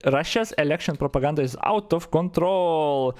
Russia's election propaganda is out of control.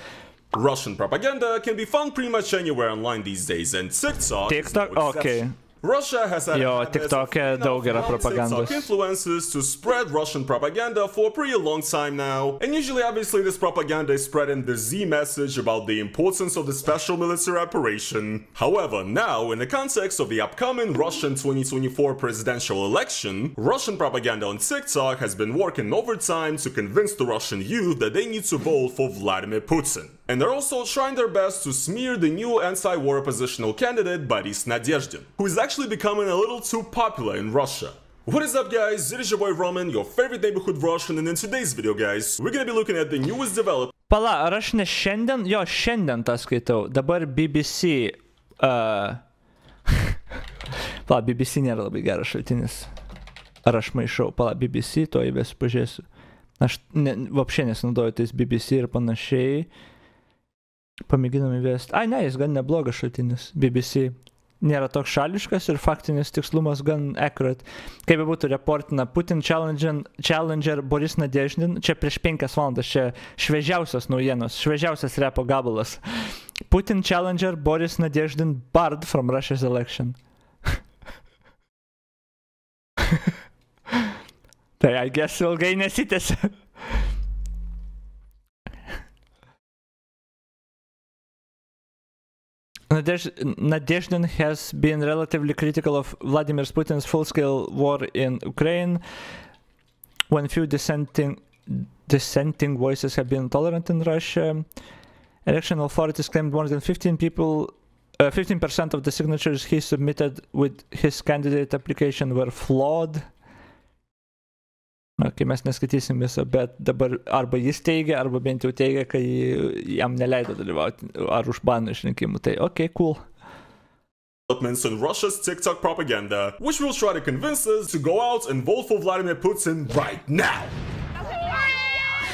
Russian propaganda can be found pretty much anywhere online these days, and TikTok is no exception. Okay. Russia has had TikTok'e daug yra propagandos. TikTok influencers to spread Russian propaganda for a pretty long time now. And usually, obviously, this propaganda is spreading the Z message about the importance of the special military operation. However, now, in the context of the upcoming Russian 2024 presidential election, Russian propaganda on TikTok has been working overtime to convince the Russian youth that they need to vote for Vladimir Putin. And they're also trying their best to smear the new anti-war oppositional candidate Boris Nadezhdin, who is actually becoming a little too popular in Russia. What is up, guys? It is your boy Roman, your favorite neighborhood Russian, and in today's video, guys, we're gonna be looking at the newest development. Pala, ar aš ne šiandien? Jo, šiandien tą skaitau. Dabar BBC. Pala, BBC nėra labai geras šaltinis. Ar aš maišau? Pala, BBC, to įvesiu, pažiūrėsiu. Aš vapšė nesinaudoju tais BBC ir panašiai. Pamėginam įvesti. Ai, ne, jis gan neblogas šaltinis. BBC nėra toks šališkas ir faktinis tikslumas gan accurate. Kaip būtų reportina, Putin challenger Boris Nadezhdin, čia prieš 5 valandas, čia šviežiausias naujienos, šviežiausias repo gabalas. Putin challenger Boris Nadezhdin barred from Russia's election. Tai, I guess, ilgai nesitęsia. Nadezhdin has been relatively critical of Vladimir Putin's full-scale war in Ukraine, when few dissenting voices have been tolerant in Russia. Election authorities claimed more than 15% of the signatures he submitted with his candidate application were flawed. Okay, mes neskaitysim viso, bet dabar arba jis teigia, arba bent jau teigia, kai jam neleido dalyvauti, ar užbano iš rinkimų. Tai, okay, cool. Developments in Russia's TikTok propaganda, which will try to convince us to go out and vote for Vladimir Putin right now.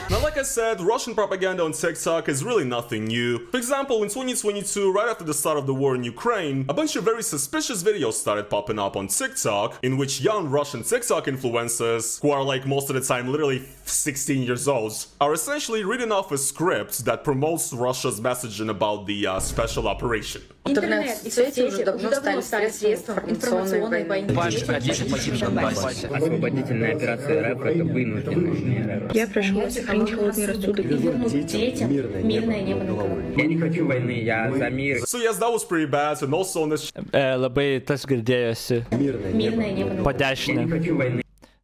Now, like I said, Russian propaganda on TikTok is really nothing new. For example, in 2022, right after the start of the war in Ukraine, a bunch of very suspicious videos started popping up on TikTok, in which young Russian TikTok influencers, who are like most of the time literally 16 years old, are essentially reading off a script that promotes Russia's messaging about the special operation. Интернет и соцсети уже давно стали средством информационной войны. Освободительная операция РФ – это вынужденная мера. Я прошу вас сохранить холодный рассудок и вернуть детям мирное небо над головой. Я не хочу войны, я за мир. So yes, that was pretty bad, and also on this... Labai tas girdėjosi. Мирное небо над Po dešinę.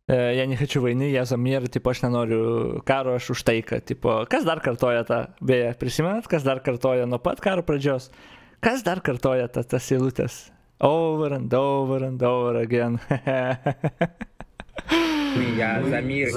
Я не хочу войны, я за мир, tipo, aš nenoriu karo, aš už taiką, tipo, kas dar kartoja tą, beje, prisimenat, kas dar kartoja nuo pat karo pradžios, kas dar kartoja tas eilutes, over and over and over again.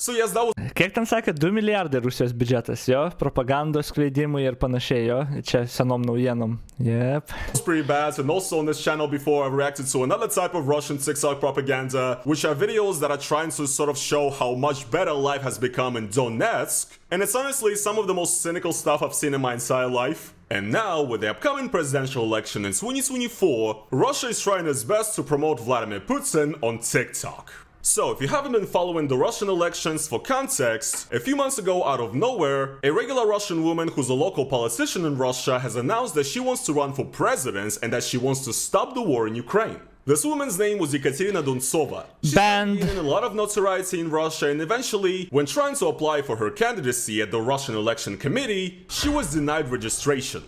So yes, that was... Kiek ten sakė, 2 milijardai Rusijos biudžetas, jo, propagandos skleidimui ir panašiai, jo, čia senom naujienom. Yep. It's pretty bad, and also on this channel before I reacted to another type of Russian TikTok propaganda, which are videos that are trying to sort of show how much better life has become in Donetsk, and it's honestly some of the most cynical stuff I've seen in my entire life. And now, with the upcoming presidential election in 2024, Russia is trying its best to promote Vladimir Putin on TikTok. So, if you haven't been following the Russian elections, for context, a few months ago, out of nowhere, a regular Russian woman who's a local politician in Russia has announced that she wants to run for president and that she wants to stop the war in Ukraine. This woman's name was Ekaterina Dontsova. She's gained a lot of notoriety in Russia, and eventually, when trying to apply for her candidacy at the Russian Election Committee, she was denied registration.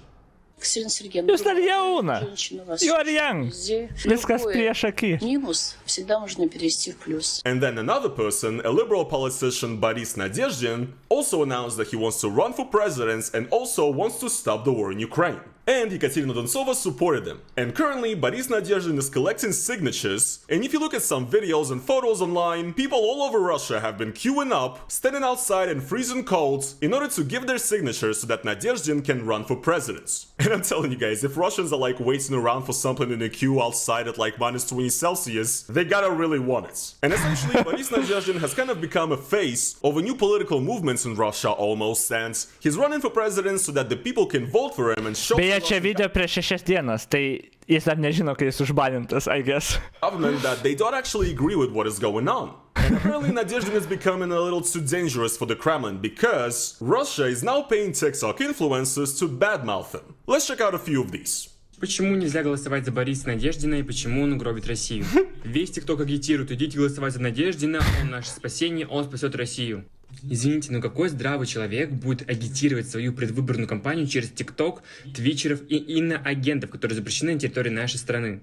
Jūs dar jauna. You are young. Viskas prieš akį. And then another person, a liberal politician Boris Nadezhdin, also announced that he wants to run for president and also wants to stop the war in Ukraine. And Ekaterina Dontsova supported him. And currently, Boris Nadezhdin is collecting signatures, and if you look at some videos and photos online, people all over Russia have been queuing up, standing outside in freezing cold, in order to give their signatures so that Nadezhdin can run for president. And I'm telling you guys, if Russians are like waiting around for something in a queue outside at like -20°C, they gotta really want it. And essentially, Boris Nadezhdin has kind of become a face of a new political movement in Russia almost, and he's running for president so that the people can vote for him and show... Beje, čia video prieš 6 dienas, tai jis dar nežino, kai jis užbanintas, I guess. Government that they don't actually agree with what is going on. And Apparently, Nadezhdin is becoming a little too dangerous for the Kremlin because Russia is now paying TikTok influencers to badmouth him. Let's check out a few of these. Почему нельзя голосовать за Бориса Надеждина и почему он угробит Россию? Весь ТикТок агитирует, идите голосовать за Надеждина, он наше спасение, он спасет Россию. Извините, но какой здравый человек будет агитировать свою предвыборную кампанию через ТикТок, твитчеров и иноагентов, которые запрещены на территории нашей страны?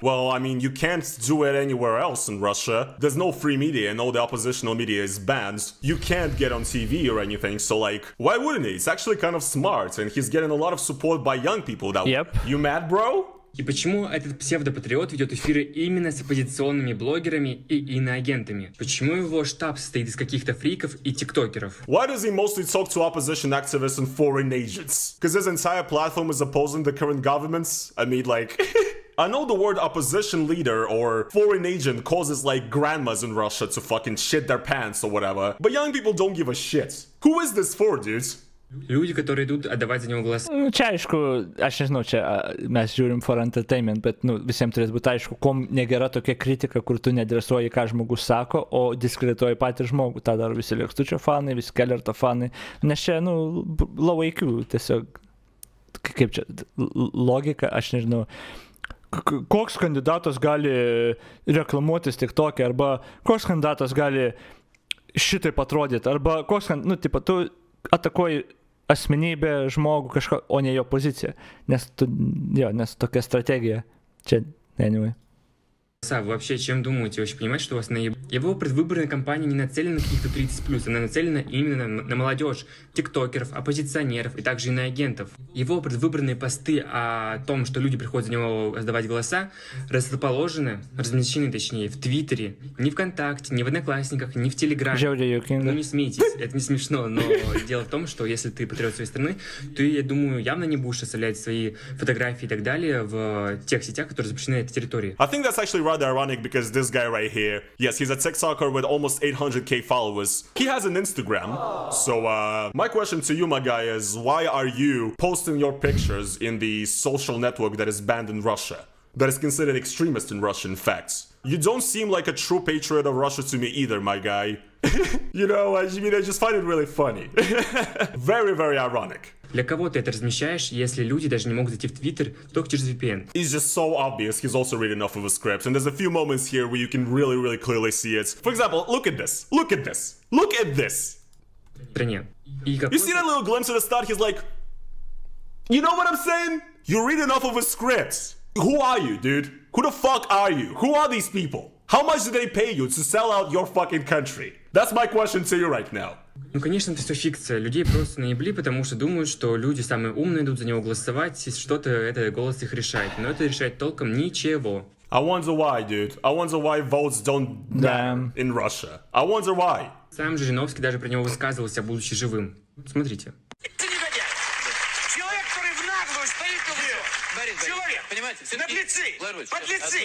Well, I mean, you can't do it anywhere else in Russia. There's no free media and all the oppositional media is banned. You can't get on TV or anything, so like, why wouldn't he? It's actually kind of smart and he's getting a lot of support by young people. That You mad, bro? И почему этот псевдопатриот ведет эфиры именно с оппозиционными блогерами и иноагентами? Почему его штаб состоит из каких-то фриков и тиктокеров? Why does he mostly talk to opposition activists and foreign agents? Because his entire platform is opposing the current governments? I mean, like... I know the word opposition leader or foreign agent causes like grandmas in Russia to fucking shit their pants or whatever, but young people don't give a shit. Who is this for, dude? Люди, которые идут отдавать за него голос. Čia aišku, aš nežinau, čia mes žiūrim for entertainment, bet visiems turės būti aišku, kom negera tokia kritika, kur tu nedresuoji, ką žmogus sako, o diskredituoji patį žmogų. Ta daro visi Lėkstučio fanai, visi Kellerto fanai, nes čia, low IQ, tiesiog, kaip čia, logika, aš nežinau. Koks kandidatas gali reklamuotis TikTok'e, arba koks kandidatas gali šitaip atrodyti, arba koks, tipo, tu atakuoji asmenybę, žmogų kažką, o ne jo poziciją, nes tokia strategija čia, anyway. Вы вообще чем думаете? Вы вообще понимаете, что у вас Его предвыборная кампания не нацелена на каких-то 30+, она нацелена именно на молодежь, тиктокеров, оппозиционеров и также иноагентов. Его предвыборные посты о том, что люди приходят за него сдавать голоса, размещены, точнее, в Твиттере, не ВКонтакте, не в Одноклассниках, не в Телеграме. Ну не смейтесь, это не смешно, но дело в том, что если ты патриот своей страны, то, я думаю, явно не будешь оставлять свои фотографии и так далее в тех сетях, которые запрещены на этой территории. I think that's actually rather ironic because this guy right here, yes, he's a TikToker with almost 800k followers. He has an Instagram. So my question to you, my guy, is why are you posting your pictures in the social network that is banned in Russia? That is considered extremist in Russia, in fact. You don't seem like a true patriot of Russia to me either, my guy. You know, I mean, I just find it really funny. Very, very ironic. Для кого ты это размещаешь, если люди даже не могут зайти в Твиттер только через VPN? It's just so obvious he's also reading off of a script, and there's a few moments here where you can really, really clearly see it. For example, look at this. Look at this. Look at this. You see that little glimpse at the start? He's like, you know what I'm saying? You're reading off of a script. Who are you, dude? Who the fuck are you? Who are these people? How much do they pay you to sell out your fucking country? That's my question to you right now. Ну, конечно, это все фикция. Людей просто наебли, потому что думают, что люди самые умные идут за него голосовать, и что-то это голос их решает. Но это решает толком ничего. I wonder why, dude. I wonder why votes don't matter in Russia. I wonder why. Сам Жириновский даже про него высказывался, будучи живым. Смотрите. Человек, который в наглую стоит на человек, понимаете? Наглецы, подлецы.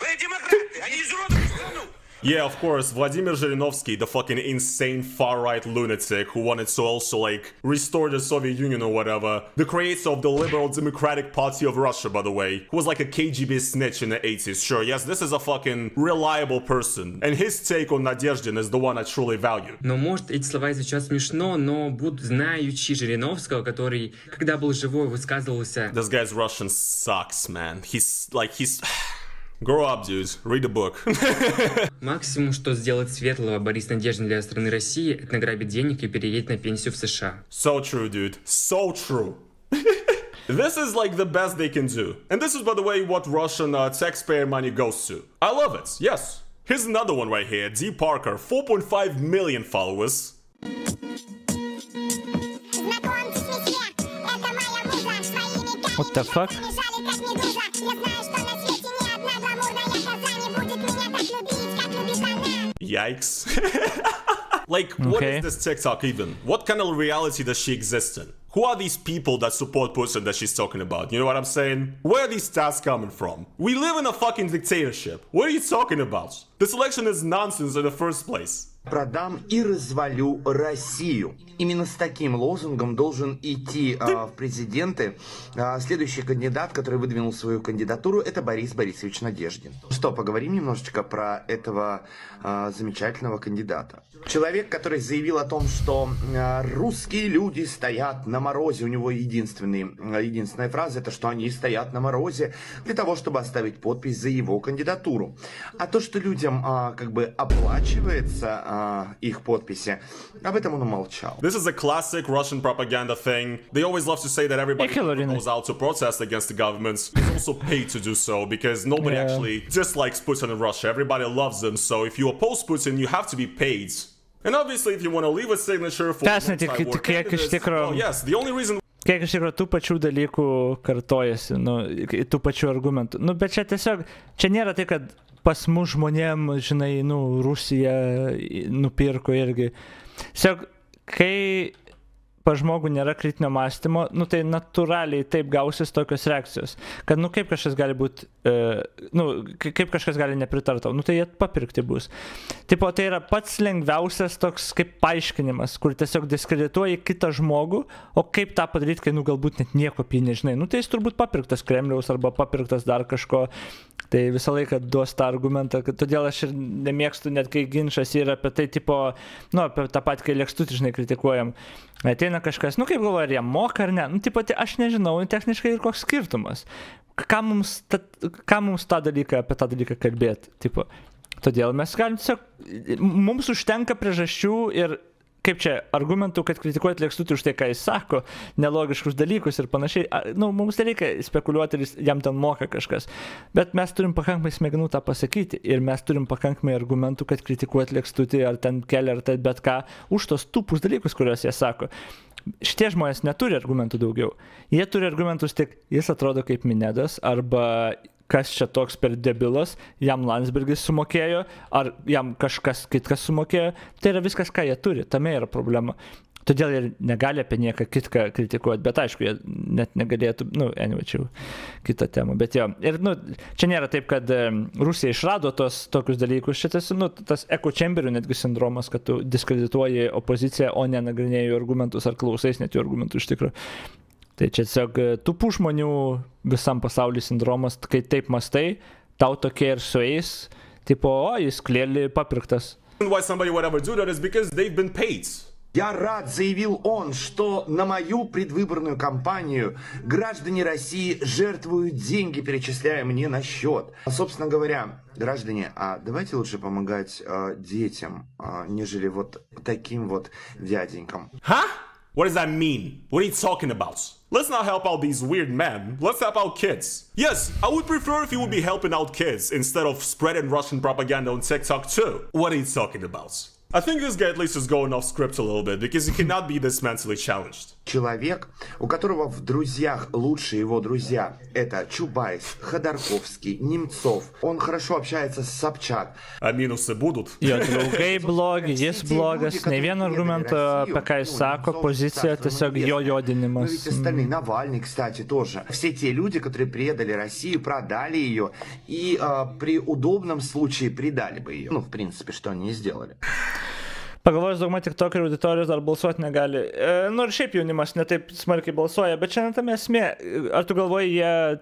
Вы демократы, они изуродуют страну. Yeah, of course, Vladimir Zhirinovsky, the fucking insane far-right lunatic who wanted to also, like, restore the Soviet Union or whatever. The creator of the Liberal Democratic Party of Russia, by the way, who was like a KGB snitch in the 80s. Sure, yes, this is a fucking reliable person. And his take on Nadezhdin is the one I truly value. Но, может, эти слова звучат смешно, но будут знающие Жириновского, который, когда был живой, высказывался... This guy's Russian sucks, man. He's... Grow up, dude. Read the book. Максимум, что сделать светлого Борис Надеждин для страны России, это награбить денег и переедет на пенсию в США. So true, dude. So true. This is like the best they can do. And this is, by the way, what Russian taxpayer money goes to. I love it, yes. Here's another one right here. D. Parker, 4.5 million followers. What the fuck? Yikes. Like, what is this TikTok even? What kind of reality does she exist in? Who are these people that support Putin that she's talking about? You know what I'm saying? Where are these stats coming from? We live in a fucking dictatorship. What are you talking about? This election is nonsense in the first place. Продам и развалю Россию. Именно с таким лозунгом должен идти в президенты следующий кандидат, который выдвинул свою кандидатуру, это Борис Борисович Надеждин. Что, поговорим немножечко про этого замечательного кандидата. Человек, который заявил о том, что русские люди стоят на морозе. У него единственная фраза, это что они стоят на морозе для того, чтобы оставить подпись за его кандидатуру. А то, что людям как бы оплачивается их подписи, об этом он умолчал. This is a classic Russian propaganda thing. They always love to say that everybody who goes out to protest against the governments is also paid to do so, because nobody actually dislikes Putin in Russia. Everybody loves them, so if you oppose Putin, you have to be paid. And obviously, if you want to leave a signature for yes, the only reason... Kiek iš tikrųjų tų pačių dalykų kartojasi, tų pačių argumentų. Bet čia tiesiog, čia nėra tai, kad pas mus žmonėm, žinai, Rusija nupirko irgi. Tiesiog, kai pa žmogų nėra kritinio mąstymo, tai natūraliai taip gausis tokios reakcijos. Kad, kaip kažkas gali būti, kaip kažkas gali nepritartau, tai jie papirkti bus. Tipo, tai yra pats lengviausias toks kaip paaiškinimas, kur tiesiog diskredituoji kitą žmogų, o kaip tą padaryti, kai, galbūt net nieko apie nežinai. Tai jis turbūt papirktas Kremliaus arba papirktas dar kažko. Tai visą laiką duos tą argumentą, todėl aš ir nemėgstu, net kai ginčas yra apie tai, tipo, apie tą patį, kai Lekstutį, žinai, kritikuojam. Ateina kažkas, kaip galvoja, ar jie moka ar ne. Tipo, tai aš nežinau, techniškai ir koks skirtumas. Ką mums tą dalyką, apie tą dalyką kalbėti, tipo. Todėl mes galim tiesiog, mums užtenka priežasčių ir kaip čia, argumentų, kad kritikuoti Lekstutį už tai, ką jis sako, nelogiškus dalykus ir panašiai. Mums nereikia spekuliuoti, ir jam ten moka kažkas. Bet mes turim pakankamai smegenų tą pasakyti ir mes turim pakankamai argumentų, kad kritikuoti Lekstutį ar ten Kelį ar tai bet ką už tos tūpus dalykus, kuriuos jie sako. Šitie žmonės neturi argumentų daugiau. Jie turi argumentus tik, jis atrodo kaip Minedas arba kas čia toks per debilas, jam Landsbergis sumokėjo, ar jam kažkas kitkas sumokėjo, tai yra viskas, ką jie turi, tame yra problema. Todėl jie negali apie nieką kitką kritikuoti, bet aišku, jie net negalėtų, anyway, čia kita tema, bet jo. Ir, čia nėra taip, kad Rusija išrado tokius dalykus, čia tas echo chamberių netgi sindromas, kad tu diskredituoji opoziciją, o ne nagrinėji jų argumentus ar klausais net jų argumentų iš tikrųjų. Tai čia tiesiog tupų žmonių visam pasaulyje sindromas, kai taip mastai, tau tokie ir sueis, tipo, jis klėlį papirktas. Why somebody would ever do that is because they've been paid. Я рад, заявил он, что на мою предвыборную кампанию граждане России жертвуют деньги, перечисляя мне на счет. Собственно говоря, граждане, давайте лучше помогать детям, нежели вот таким вот дяденькам. Huh? What does that mean? What are you talking about? Let's not help out these weird men. Let's help out kids. Yes, I would prefer if you would be helping out kids instead of spreading Russian propaganda on TikTok too. What are you talking about? I think this guy at least is going off script a little bit, because he cannot be this mentally challenged. Человек, у которого в друзьях лучшие его друзья, это Чубайс, Ходорковский, Немцов. Он хорошо общается с Собчак. А минусы будут? Jo draugai blogi, jis blogas, ne vieno argumento, apie ką jis sako, pozicija tiesiog jo jodinimas. Ну ведь остальные, Навальный, кстати, тоже. Все те люди, которые предали Россию, продали ее и при удобном случае предали бы ее. В принципе, что они и сделали. Pagalvojus, dauguma tiktokerių auditorijos dar balsuoti negali. Ir šiaip jaunimas netaip smarkiai balsuoja, bet šiandien tam esmė. Ar tu galvoji,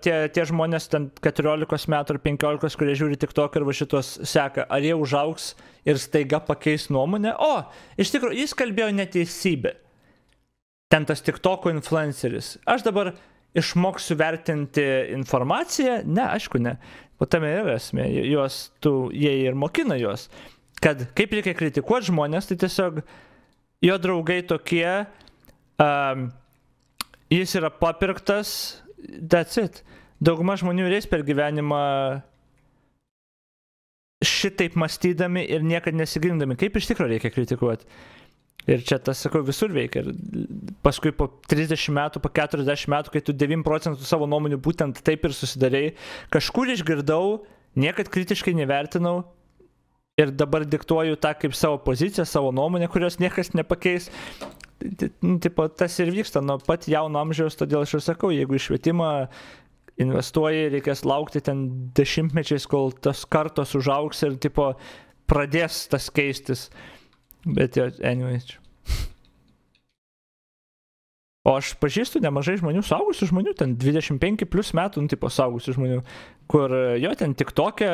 tie žmonės ten 14 metų ar 15, kurie žiūri tiktok ir va šitos seka, ar jie užaugs ir staiga pakeis nuomonę? O, iš tikrųjų, jis kalbėjo neteisybę. Ten tas tiktoko influenceris. Aš dabar išmoksiu vertinti informaciją? Ne, aišku, ne. O tame yra esmė. Jie ir mokina juos. Kad kaip reikia kritikuoti žmonės, tai tiesiog jo draugai tokie, jis yra papirktas, that's it. Dauguma žmonių reis per gyvenimą šitaip mąstydami ir niekad nesigilindami, kaip iš tikrųjų reikia kritikuoti. Ir čia tas, sakau, visur veikia. Ir paskui po 30 metų, po 40 metų, kai tu 9% savo nuomonių būtent taip ir susidarei, kažkur išgirdau, niekad kritiškai nevertinau, ir dabar diktuoju tą kaip savo poziciją, savo nuomonę, kurios niekas nepakeis. Tipo, tas ir vyksta nuo pat jauno amžiaus, todėl aš ir sakau, jeigu į švietimą investuoji, reikės laukti ten 10 mečiais, kol tas kartos užaugs ir tipo, pradės tas keistis. Bet jo, anyway. O aš pažįstu nemažai žmonių, suaugusių žmonių, ten 25 plus metų, tipo suaugusių žmonių, kur jo ten TikTok'e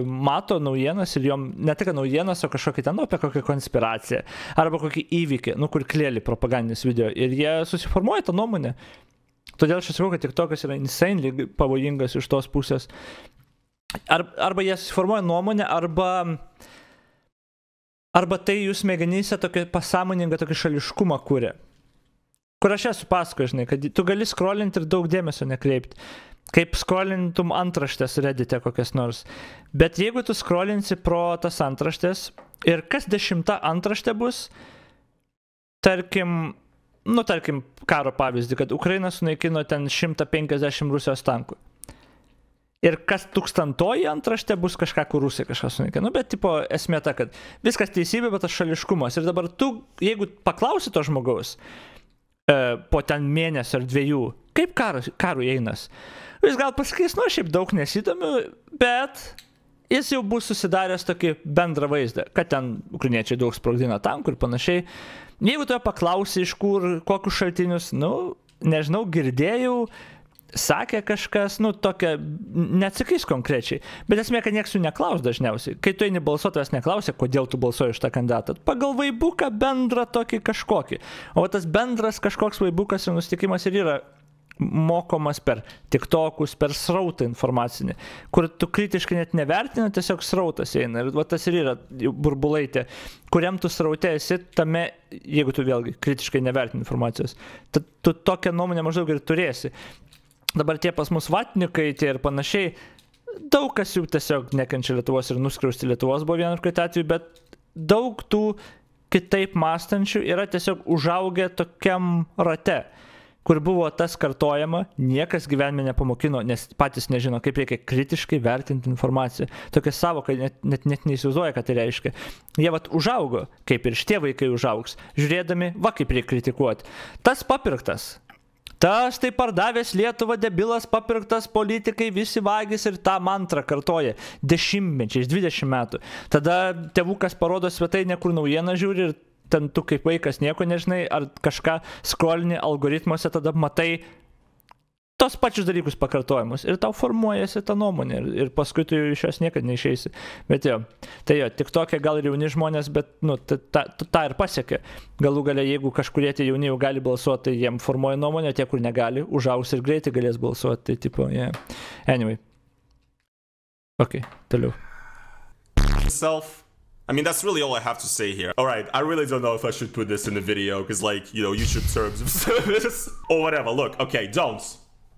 mato naujienas ir jom ne tik naujienas, o kažkokį ten, apie kokią konspiraciją, arba kokį įvykį, kur klėlį propagandinis video, ir jie susiformuoja tą nuomonę. Todėl aš sakau, kad TikTok'as yra insanely pavojingas iš tos pusės. Arba jie susiformuoja nuomonę, arba tai jūs smegenyse tokį pasąmoningą tokį šališkumą kuria. Kur aš esu pasakoju, žinai, kad tu gali scrollinti ir daug dėmesio nekreipti. Kaip scrollintum antraštės Reddit'e kokias nors. Bet jeigu tu scrollinsi pro tas antraštės ir kas 10 antraštė bus, tarkim, karo pavyzdį, kad Ukraina sunaikino ten 150 Rusijos tankų. Ir kas 1000 antraštė bus kažką, kur Rusija kažką sunaikino. Bet, tipo, esmė ta, kad viskas teisybė, bet tas šališkumas. Ir dabar tu, jeigu paklausi to žmogaus, po ten mėnesio ar 2, kaip karų einas. Jis gal pasakys, šiaip daug nesidomiu, bet jis jau bus susidaręs tokį bendrą vaizdą, kad ten ukrainiečiai daug sprogdina tankų ir panašiai. Jeigu tu paklausi iš kur, kokius šaltinius, nežinau, girdėjau, sakė kažkas, tokia, neatsakys konkrečiai. Bet esmė, kad nieks jų neklaus dažniausiai. Kai tu eini balsuotojas neklausia, kodėl tu balsuoji už tą kandidatą. Pagal vaibuką bendrą tokį kažkokį. O tas bendras kažkoks vaibukas ir nusitikimas ir yra mokomas per TikTokus, per srautą informacinį, kur tu kritiškai net nevertina, tiesiog srautas eina. Ir tas ir yra burbulaitė, kuriam tu sraute esi tame, jeigu tu vėlgi kritiškai nevertini informacijos. Tu tokią nuomonę maždaug ir turėsi. Dabar tie pas mus vatnikai, tie ir panašiai, daug kas jų tiesiog nekenčia Lietuvos ir nuskriausti Lietuvos buvo vienu ar kitu atveju, bet daug tų kitaip mąstančių yra tiesiog užaugę tokiam rate, kur buvo tas kartojama, niekas gyvenime nepamokino, nes patys nežino, kaip reikia kritiškai vertinti informaciją. Tokia savoka net neįsivaizduoja, ką tai reiškia. Jie užaugo, kaip ir šitie vaikai užaugs, žiūrėdami, kaip reikia kritikuoti. Tas papirktas. Tas tai pardavęs Lietuvą debilas, papirktas politikai, visi vagis ir tą mantrą kartoja 10 mečiais, 20 metų. Tada tėvukas parodo svetainę, kur naujieną žiūri ir ten tu kaip vaikas nieko nežinai, ar kažką scrollini algoritmuose, tada matai tos pačius dalykus pakartojimus ir tau formuojasi ta nuomonė ir paskui tu iš jos niekad neišeisi. Bet jo, tai jo, TikTok'e gal ir jauni žmonės, bet tą ir pasiekė. Galų gale, jeigu kažkurie tie jauni jau gali balsuoti, tai jiem formuoja nuomonę, tie, kur negali, užaugs ir greitai galės balsuoti. Tai tipo, yeah. Anyway. Ok, toliau. I mean, that's really all I have to say here. Alright, I really don't know if I should put this in the video, because YouTube terms of service or whatever. Look, okay, don't.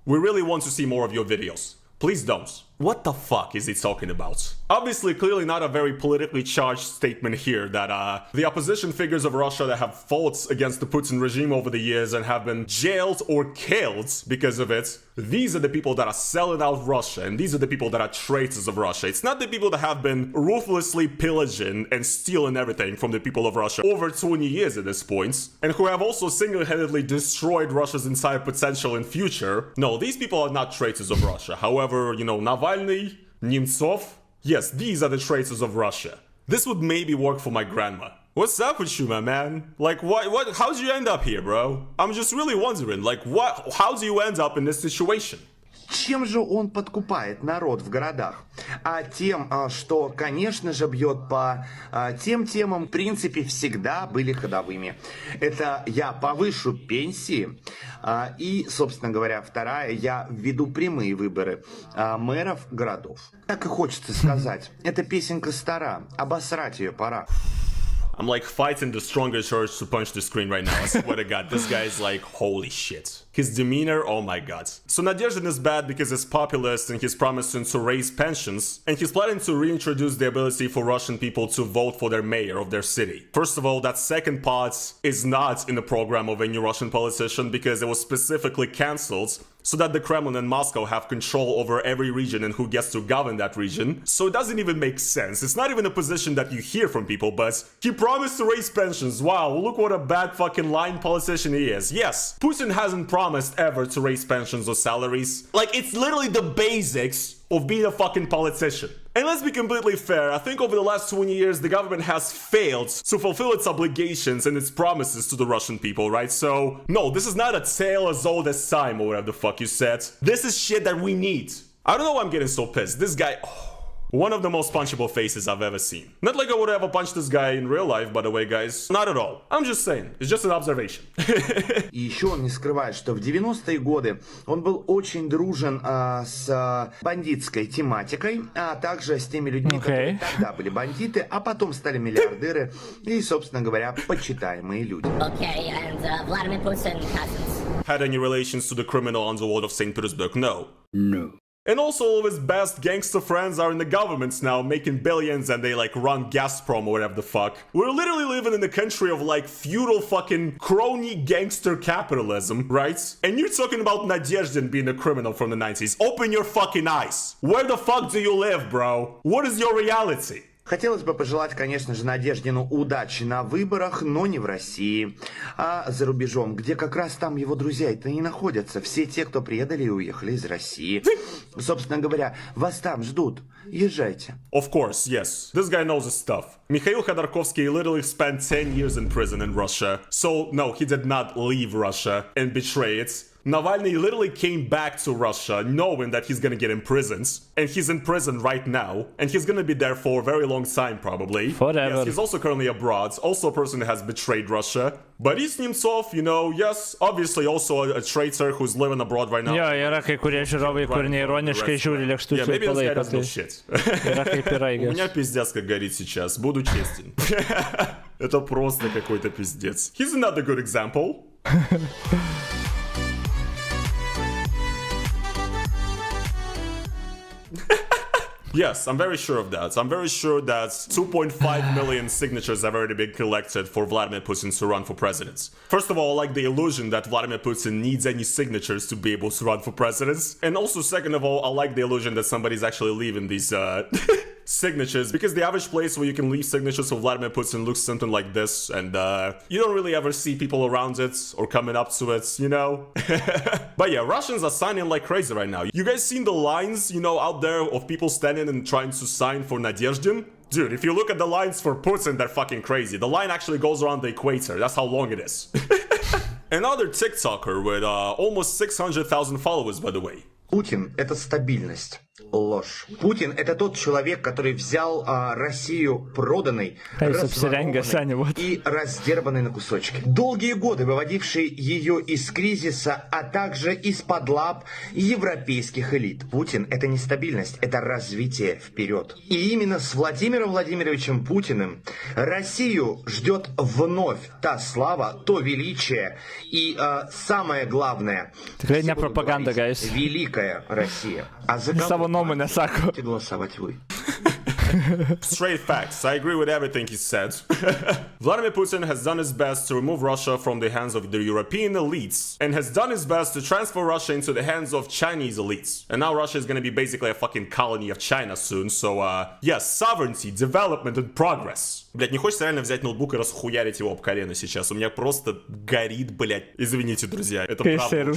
We really want to see more of your videos. Please don't. What the fuck is he talking about? Obviously, clearly not a very politically charged statement here that the opposition figures of Russia that have fought against the Putin regime over the years and have been jailed or killed because of it, these are the people that are selling out Russia, and these are the people that are traitors of Russia. It's not the people that have been ruthlessly pillaging and stealing everything from the people of Russia over 20 years at this point, and who have also single-handedly destroyed Russia's entire potential in future. No, these people are not traitors of Russia. However, Navalny, Nemtsov, yes, these are the traitors of Russia. This would maybe work for my grandma. What's up with you, my man? Like, how'd you end up here, bro? I'm just really wondering, like, how do you end up in this situation? Чем же он подкупает народ в городах? Тем, что, конечно же, бьет по тем темам, в принципе, всегда были ходовыми. Это я повышу пенсии и, собственно говоря, вторая, я введу прямые выборы мэров городов. Так и хочется сказать, эта песенка стара, обосрать ее пора. I'm like fighting the strongest urge to punch the screen right now. I swear to God, this guy is like, holy shit. His demeanor, oh my god. So Nadeždin is bad because he's populist and he's promising to raise pensions, and he's planning to reintroduce the ability for Russian people to vote for their mayor of their city. First of all, that second part is not in the program of any Russian politician because it was specifically cancelled so that the Kremlin and Moscow have control over every region and who gets to govern that region. So it doesn't even make sense. It's not even a position that you hear from people, but he promised to raise pensions. Wow, look what a bad fucking lying politician he is. Yes, Putin hasn't promised ever to raise pensions or salaries. Like, it's literally the basics of being a fucking politician. And let's be completely fair, I think over the last 20 years the government has failed to fulfill its obligations and its promises to the Russian people, right? So, no, this is not a tale as old as time or whatever the fuck you said. This is shit that we need. I don't know why I'm getting so pissed. This guy... one of the most punchable faces I've ever seen. Not like I would ever punch this guy in real life, by the way, guys. Not at all. I'm just saying. It's just an observation. И еще он не скрывает, что в 90-е годы он был очень дружен с бандитской тематикой, а также с теми людьми, которые тогда были бандиты, а потом стали миллиардеры и, собственно говоря, почитаемые люди. Vladimir Putin Had any relations to the criminal underworld of St. Petersburg? No. No. And also all of his best gangster friends are in the governments now, making billions, and they like run Gazprom or whatever the fuck. We're literally living in a country of like feudal fucking crony gangster capitalism, right? And you're talking about Nadezhdin being a criminal from the 90s. Open your fucking eyes. Where the fuck do you live, bro? What is your reality? Хотелось бы пожелать, конечно же, Надеждину удачи на выборах, но не в России, а за рубежом, где как раз там его друзья-то и находятся. Все те, кто предали и уехали из России. Собственно говоря, вас там ждут. Езжайте. Of course, yes. This guy knows his stuff. Mikhail Khodorkovsky literally spent 10 years in prison in Russia. So, no, he did not leave Russia and betray it. Navalny literally came back to Russia knowing that he's gonna get imprisoned. And he's in prison right now. And he's gonna be there for a very long time, probably. Forever. Yes, he's also currently abroad. Also a person who has betrayed Russia. Boris Nemtsov, you know, yes, obviously also a traitor who's living abroad right now. Jo, yra kai kurie žiūrovai, kur neironiškai žiūri lėkštučių ir palaiko. Yra kaip yra, У меня пиздец как горит сейчас, буду честен. Это просто какой-то пиздец. He's another good example. Yes, I'm very sure of that. I'm very sure that 2.5 million signatures have already been collected for Vladimir Putin to run for president. First of all, I like the illusion that Vladimir Putin needs any signatures to be able to run for president. And also, second of all, I like the illusion that somebody's actually leaving these signatures, because the average place where you can leave signatures for Vladimir Putin looks something like this, and you don't really ever see people around it or coming up to it, you know? But yeah, Russians are signing like crazy right now. You guys seen the lines, you know, out there of people standing and trying to sign for Nadezhdin? Dude, if you look at the lines for Putin, they're fucking crazy. The line actually goes around the equator. That's how long it is. Another TikToker with almost 600,000 followers, by the way. Путин – это стабильность. Ложь. Путин – это тот человек, который взял Россию проданной, разворованной и раздербанной на кусочки. Долгие годы выводивший ее из кризиса, а также из-под лап европейских элит. Путин – это не стабильность, это развитие вперед. И именно с Владимиром Владимировичем Путиным Россию ждет вновь та слава, то величие и самое главное – великая Россия. А за кого будете голосовать вы? Straight facts. I agree with everything he said. Vladimir Putin has done his best to remove Russia from the hands of the European elites and has done his best to transfer Russia into the hands of Chinese elites. And now Russia is going to be basically a fucking colony of China soon. So, yes, sovereignty, development and progress. Блять, не хочется реально взять ноутбук и расхуярить его об колено сейчас. У меня просто горит, блять. Извините, друзья. Это правда.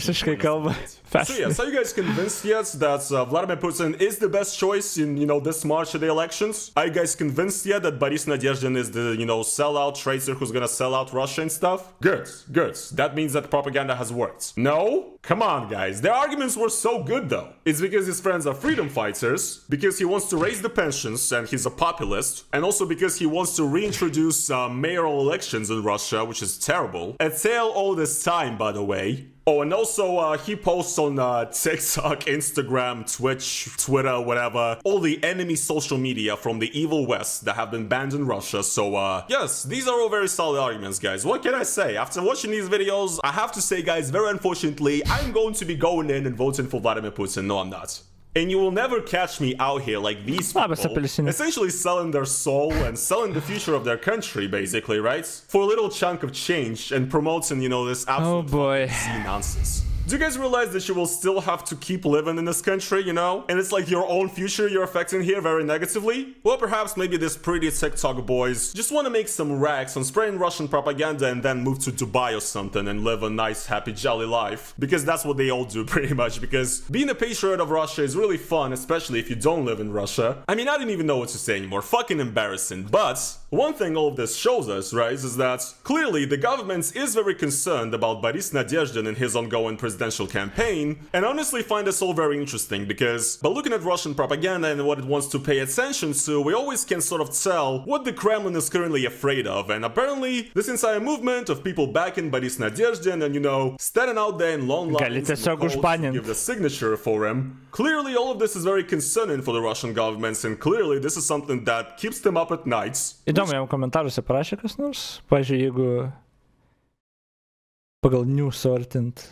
So yes, are you guys convinced yet that Vladimir Putin is the best choice in, you know, this March of the elections? Are you guys convinced yet that Boris Nadezhdin is the, you know, sellout traitor who's gonna sell out Russia and stuff? Good, good. That means that propaganda has worked. No? Come on, guys. Their arguments were so good, though. It's because his friends are freedom fighters, because he wants to raise the pensions and he's a populist, and also because he wants to reintroduce mayoral elections in Russia, which is terrible. A tale all this time, by the way. Oh, and also he posts on TikTok, Instagram, Twitch, Twitter, whatever, all the enemy social media from the evil West that have been banned in Russia. So yes, these are all very solid arguments, guys. What can I say? After watching these videos, I have to say, guys, very unfortunately, I'm going to be going in and voting for Vladimir Putin. No, I'm not. And you will never catch me out here like these people, essentially selling their soul and selling the future of their country, basically, right? For a little chunk of change and promoting, you know, this absolute nonsense. Do you guys realize that you will still have to keep living in this country, you know? And it's like your own future you're affecting here very negatively? Well, perhaps maybe these pretty TikTok boys just want to make some racks on spreading Russian propaganda and then move to Dubai or something and live a nice, happy, jolly life. Because that's what they all do pretty much, because being a patriot of Russia is really fun, especially if you don't live in Russia. I mean, I didn't even know what to say anymore. Fucking embarrassing. But one thing all of this shows us, right, is that clearly the government is very concerned about Boris Nadezhdin and his ongoing presidential campaign, and honestly find this all very interesting, because by looking at Russian propaganda and what it wants to pay attention to, we always can sort of tell what the Kremlin is currently afraid of, and apparently this entire movement of people backing Boris Nadezhdin and, you know, standing out there in long lines to give the signature for him, clearly all of this is very concerning for the Russian governments, and clearly this is something that keeps them up at nights. Įdomu, jam komentaruose parašė kas nors? Pavyzdžiui, jeigu pagal news sortint.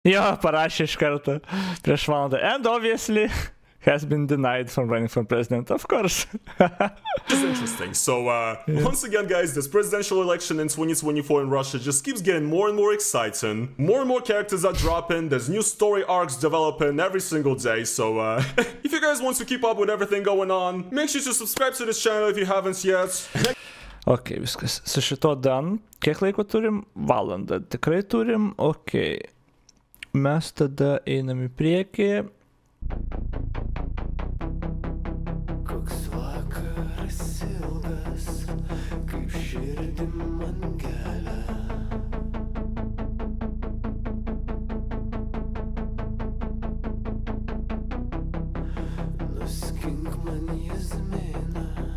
Jo, parašė iš karto prieš valandą. And obviously has been denied from running for president, of course. It's interesting. So, once again, guys, this presidential election in 2024 in Russia just keeps getting more and more exciting. More and more characters are dropping. There's new story arcs developing every single day. So, if you guys want to keep up with everything going on, make sure to subscribe to this channel if you haven't yet. Ok, viskas. Su šito done. Kiek laiko turim? Valandą. Tikrai turim? Ok. Mes tada einam į priekį. Koks vakaras ilgas, kaip širdim man gelia. Nuskink man jazminą.